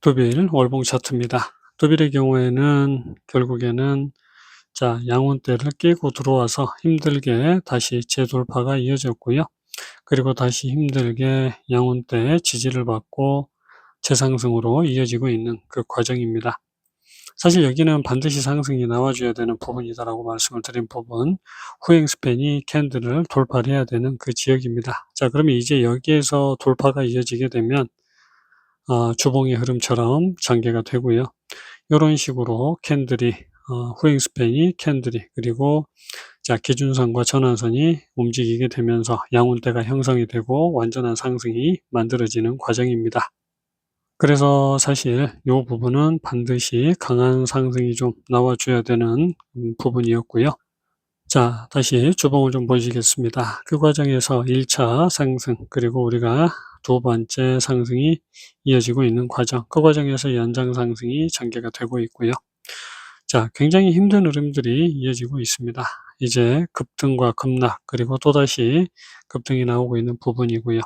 두빌 월봉 차트입니다. 두빌의 경우에는 결국에는 양원대를 깨고 들어와서 힘들게 다시 재돌파가 이어졌고요. 그리고 다시 힘들게 양원대의 지지를 받고 재상승으로 이어지고 있는 그 과정입니다. 사실 여기는 반드시 상승이 나와줘야 되는 부분이다라고 말씀을 드린 부분, 후행 스팬이 캔들을 돌파를 해야 되는 그 지역입니다. 그러면 이제 여기에서 돌파가 이어지게 되면 주봉의 흐름처럼 전개가 되고요. 이런 식으로 캔들이 후행 스팬이 캔들이 그리고 기준선과 전환선이 움직이게 되면서 양운대가 형성이 되고 완전한 상승이 만들어지는 과정입니다. 그래서 사실 이 부분은 반드시 강한 상승이 좀 나와줘야 되는 부분이었고요. 다시 주봉을 좀 보시겠습니다. 그 과정에서 1차 상승 그리고 우리가 두 번째 상승이 이어지고 있는 과정, 그 과정에서 연장 상승이 전개가 되고 있고요. 굉장히 힘든 흐름들이 이어지고 있습니다. 이제 급등과 급락 그리고 또다시 급등이 나오고 있는 부분이고요.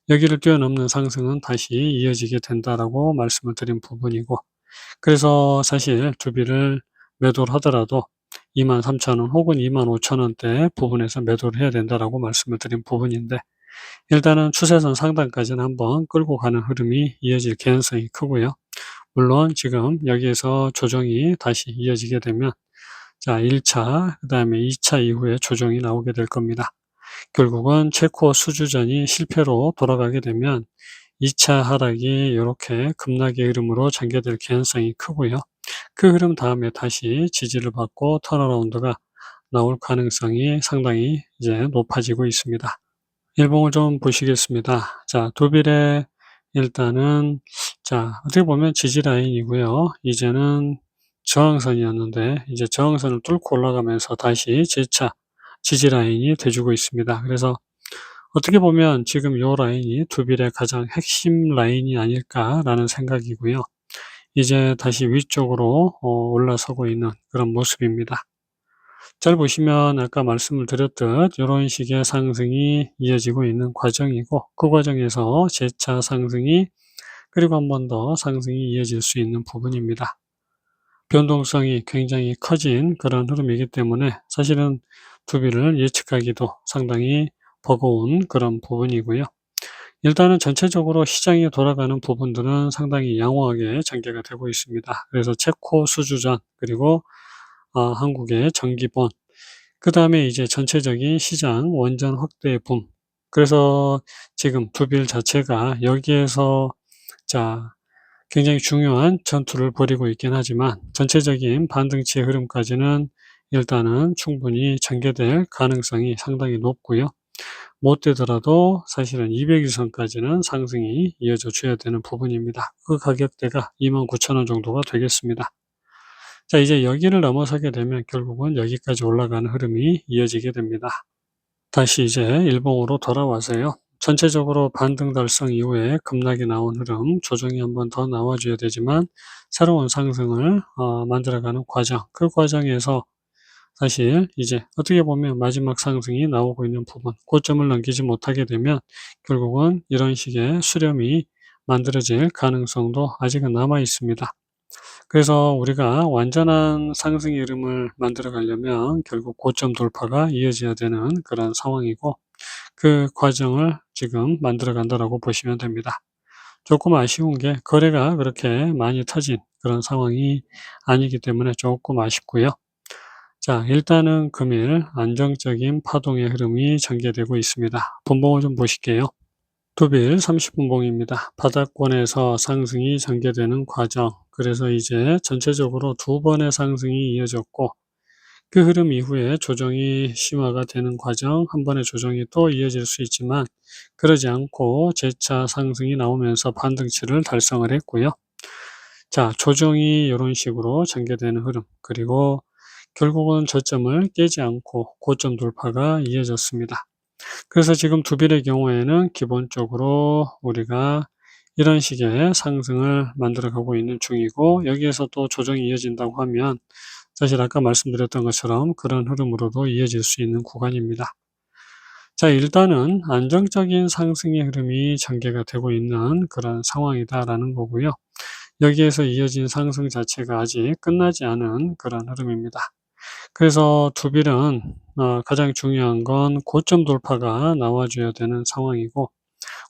여기를 뛰어넘는 상승은 다시 이어지게 된다라고 말씀을 드린 부분이고, 그래서 사실 두비를 매도를 하더라도 23,000원 혹은 25,000원대 부분에서 매도를 해야 된다라고 말씀을 드린 부분인데, 일단은 추세선 상단까지는 한번 끌고 가는 흐름이 이어질 개연성이 크고요. 물론 지금 여기에서 조정이 다시 이어지게 되면 1차, 그 다음에 2차 이후에 조정이 나오게 될 겁니다. 결국은 최코 수주전이 실패로 돌아가게 되면 2차 하락이 이렇게 급락의 흐름으로 전개될 개연성이 크고요. 그 흐름 다음에 다시 지지를 받고 턴어라운드가 나올 가능성이 상당히 이제 높아지고 있습니다. 일봉을 좀 보시겠습니다. 두빌의 일단은 어떻게 보면 지지 라인이고요. 이제는 저항선이었는데 이제 저항선을 뚫고 올라가면서 다시 재차 지지 라인이 돼주고 있습니다. 그래서 어떻게 보면 지금 요 라인이 두빌의 가장 핵심 라인이 아닐까라는 생각이고요. 이제 다시 위쪽으로 올라서고 있는 그런 모습입니다. 잘 보시면 아까 말씀을 드렸듯 이런 식의 상승이 이어지고 있는 과정이고, 그 과정에서 재차 상승이 그리고 한 번 더 상승이 이어질 수 있는 부분입니다. 변동성이 굉장히 커진 그런 흐름이기 때문에 사실은 두비를 예측하기도 상당히 버거운 그런 부분이고요. 일단은 전체적으로 시장이 돌아가는 부분들은 상당히 양호하게 전개가 되고 있습니다. 그래서 체코 수주전 그리고 한국의 정기본, 그 다음에 이제 전체적인 시장 원전 확대 붐. 그래서 지금 두빌 자체가 여기에서 굉장히 중요한 전투를 벌이고 있긴 하지만 전체적인 반등치의 흐름까지는 일단은 충분히 전개될 가능성이 상당히 높고요. 못 되더라도 사실은 200일선까지는 상승이 이어져 줘야 되는 부분입니다. 그 가격대가 29,000원 정도가 되겠습니다. 이제 여기를 넘어서게 되면 결국은 여기까지 올라가는 흐름이 이어지게 됩니다. 다시 이제 일봉으로 돌아와서요. 전체적으로 반등 달성 이후에 급락이 나온 흐름, 조정이 한 번 더 나와줘야 되지만 새로운 상승을 만들어가는 과정, 그 과정에서 사실 이제 어떻게 보면 마지막 상승이 나오고 있는 부분, 고점을 넘기지 못하게 되면 결국은 이런 식의 수렴이 만들어질 가능성도 아직은 남아 있습니다. 그래서 우리가 완전한 상승의 흐름을 만들어 가려면 결국 고점 돌파가 이어져야 되는 그런 상황이고, 그 과정을 지금 만들어 간다라고 보시면 됩니다. 조금 아쉬운 게 거래가 그렇게 많이 터진 그런 상황이 아니기 때문에 조금 아쉽고요. 일단은 금일 안정적인 파동의 흐름이 전개되고 있습니다. 분봉을 좀 보실게요. 두빌 30분봉입니다. 바닥권에서 상승이 전개되는 과정, 그래서 이제 전체적으로 두 번의 상승이 이어졌고, 그 흐름 이후에 조정이 심화가 되는 과정, 한 번의 조정이 또 이어질 수 있지만 그러지 않고 재차 상승이 나오면서 반등치를 달성을 했고요. 조정이 이런 식으로 전개되는 흐름, 그리고 결국은 저점을 깨지 않고 고점 돌파가 이어졌습니다. 그래서 지금 두빌의 경우에는 기본적으로 우리가 이런 식의 상승을 만들어 가고 있는 중이고, 여기에서 또 조정이 이어진다고 하면 사실 아까 말씀드렸던 것처럼 그런 흐름으로도 이어질 수 있는 구간입니다. 자, 일단은 안정적인 상승의 흐름이 전개가 되고 있는 그런 상황이다라는 거고요. 여기에서 이어진 상승 자체가 아직 끝나지 않은 그런 흐름입니다. 그래서 투빌은 가장 중요한 건 고점 돌파가 나와줘야 되는 상황이고,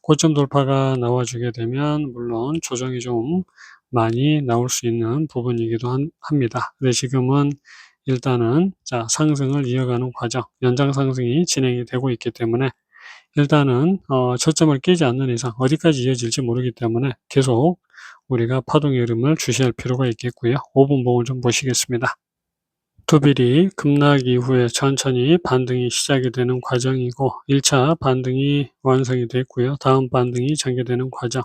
고점 돌파가 나와주게 되면 물론 조정이 좀 많이 나올 수 있는 부분이기도 합니다. 근데 지금은 일단은 상승을 이어가는 과정, 연장 상승이 진행이 되고 있기 때문에 일단은 저점을 깨지 않는 이상 어디까지 이어질지 모르기 때문에 계속 우리가 파동의 흐름을 주시할 필요가 있겠고요. 5분 봉을 좀 보시겠습니다. 투빌이 급락 이후에 천천히 반등이 시작이 되는 과정이고, 1차 반등이 완성이 됐고요. 다음 반등이 전개되는 과정.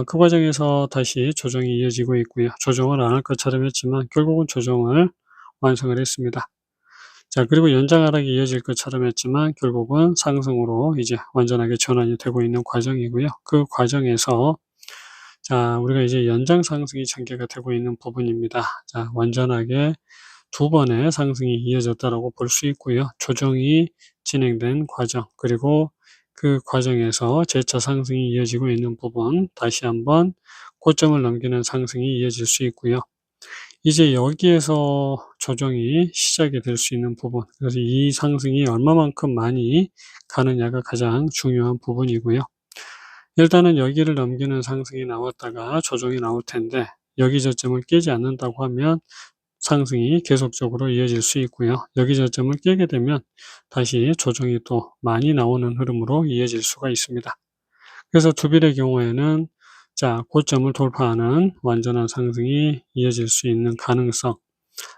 그 과정에서 다시 조정이 이어지고 있고요. 조정을 안 할 것처럼 했지만 결국은 조정을 완성을 했습니다. 자, 그리고 연장 하락이 이어질 것처럼 했지만 결국은 상승으로 이제 완전하게 전환이 되고 있는 과정이고요. 그 과정에서 우리가 이제 연장 상승이 전개가 되고 있는 부분입니다. 자, 완전하게 두 번의 상승이 이어졌다라고 볼 수 있고요. 조정이 진행된 과정, 그리고 그 과정에서 재차 상승이 이어지고 있는 부분, 다시 한번 고점을 넘기는 상승이 이어질 수 있고요. 이제 여기에서 조정이 시작이 될 수 있는 부분, 그래서 이 상승이 얼마만큼 많이 가느냐가 가장 중요한 부분이고요. 일단은 여기를 넘기는 상승이 나왔다가 조정이 나올 텐데, 여기 저점을 깨지 않는다고 하면 상승이 계속적으로 이어질 수 있고요. 여기 저점을 깨게 되면 다시 조정이 또 많이 나오는 흐름으로 이어질 수가 있습니다. 그래서 투빌의 경우에는 고점을 돌파하는 완전한 상승이 이어질 수 있는 가능성.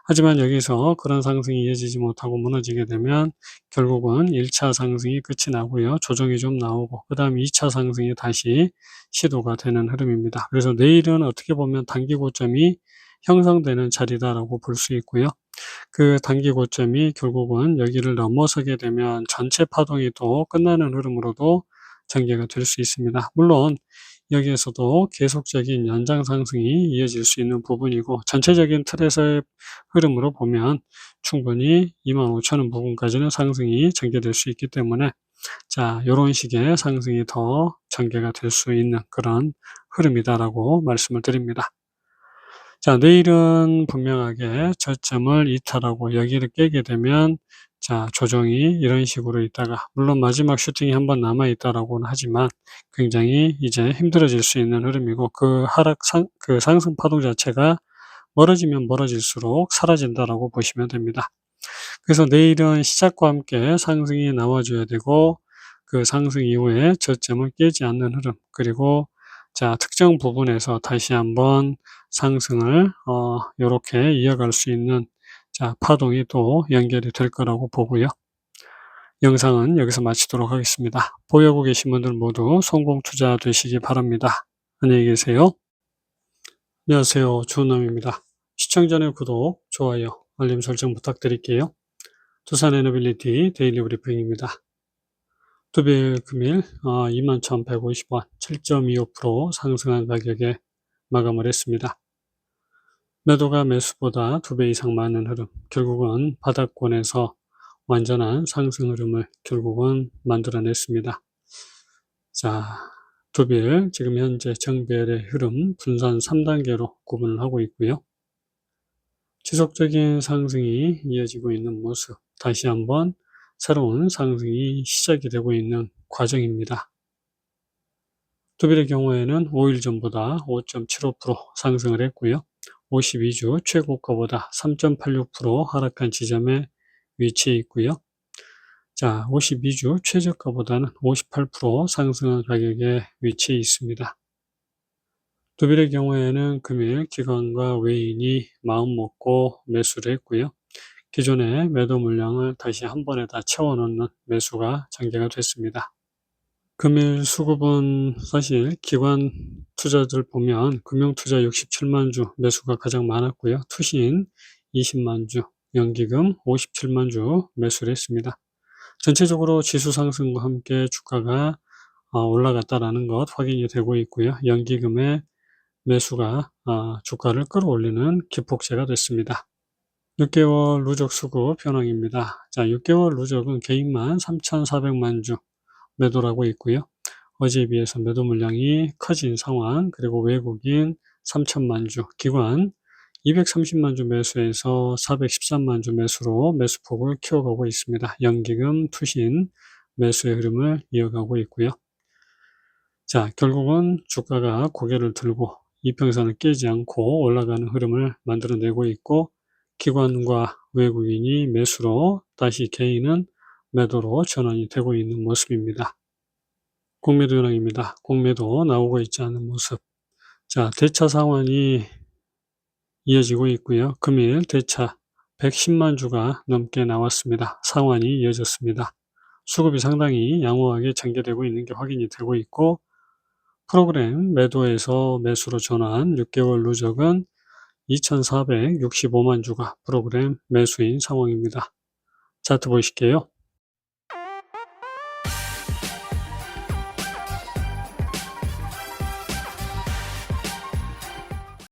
하지만 여기서 그런 상승이 이어지지 못하고 무너지게 되면 결국은 1차 상승이 끝이 나고요. 조정이 좀 나오고 그 다음 2차 상승이 다시 시도가 되는 흐름입니다. 그래서 내일은 어떻게 보면 단기 고점이 형성되는 자리다라고 볼 수 있고요. 그 단기 고점이 결국은 여기를 넘어서게 되면 전체 파동이 또 끝나는 흐름으로도 전개가 될 수 있습니다. 물론 여기에서도 계속적인 연장 상승이 이어질 수 있는 부분이고, 전체적인 틀에서의 흐름으로 보면 충분히 25,000원 부분까지는 상승이 전개될 수 있기 때문에 요런 식의 상승이 더 전개가 될 수 있는 그런 흐름이다라고 말씀을 드립니다. 내일은 분명하게 저점을 이탈하고 여기를 깨게 되면 조정이 이런 식으로 있다가, 물론 마지막 슈팅이 한 번 남아 있다라고는 하지만 굉장히 이제 힘들어질 수 있는 흐름이고, 그 상승 파동 자체가 멀어지면 멀어질수록 사라진다라고 보시면 됩니다. 그래서 내일은 시작과 함께 상승이 나와줘야 되고, 그 상승 이후에 저점을 깨지 않는 흐름, 그리고 특정 부분에서 다시 한번 상승을 요렇게 이어갈 수 있는 파동이 또 연결이 될 거라고 보고요. 영상은 여기서 마치도록 하겠습니다. 보유하고 계신 분들 모두 성공 투자 되시기 바랍니다. 안녕히 계세요. 안녕하세요. 주은남입니다. 시청 전에 구독, 좋아요, 알림 설정 부탁드릴게요. 두산 에너빌리티 데일리 브리핑입니다. 투빌 금일 21,150원 7.25% 상승한 가격에 마감을 했습니다. 매도가 매수보다 2배 이상 많은 흐름, 결국은 바닥권에서 완전한 상승 흐름을 결국은 만들어냈습니다. 투빌 지금 현재 정배열의 흐름 분산 3단계로 구분을 하고 있고요. 지속적인 상승이 이어지고 있는 모습, 다시 한번 새로운 상승이 시작이 되고 있는 과정입니다. 투빌의 경우에는 5일 전보다 5.75% 상승을 했고요. 52주 최고가보다 3.86% 하락한 지점에 위치해 있고요. 52주 최저가보다는 58% 상승한 가격에 위치해 있습니다. 투빌의 경우에는 금일 기관과 외인이 마음먹고 매수를 했고요. 기존의 매도 물량을 다시 한 번에 다 채워넣는 매수가 전개가 됐습니다. 금일 수급은 사실 기관 투자들 보면 금융투자 67만 주 매수가 가장 많았고요. 투신 20만 주, 연기금 57만 주 매수를 했습니다. 전체적으로 지수 상승과 함께 주가가 올라갔다라는 것 확인이 되고 있고요. 연기금의 매수가 주가를 끌어올리는 기폭제가 됐습니다. 6개월 누적 수급 현황입니다. 자, 6개월 누적은 개인만 3,400만 주 매도라고 있고요. 어제에 비해서 매도 물량이 커진 상황, 그리고 외국인 3천만 주, 기관 230만 주 매수해서 413만 주 매수로 매수폭을 키워가고 있습니다. 연기금, 투신 매수의 흐름을 이어가고 있고요. 자, 결국은 주가가 고개를 들고 이평선을 깨지 않고 올라가는 흐름을 만들어내고 있고, 기관과 외국인이 매수로 다시 개인은 매도로 전환이 되고 있는 모습입니다. 공매도 현황입니다. 공매도 나오고 있지 않은 모습. 자, 대차 상환이 이어지고 있고요. 금일 대차 110만 주가 넘게 나왔습니다. 상환이 이어졌습니다. 수급이 상당히 양호하게 전개되고 있는 게 확인이 되고 있고, 프로그램 매도에서 매수로 전환 6개월 누적은 2,465만 주가 프로그램 매수인 상황입니다. 차트 보실게요.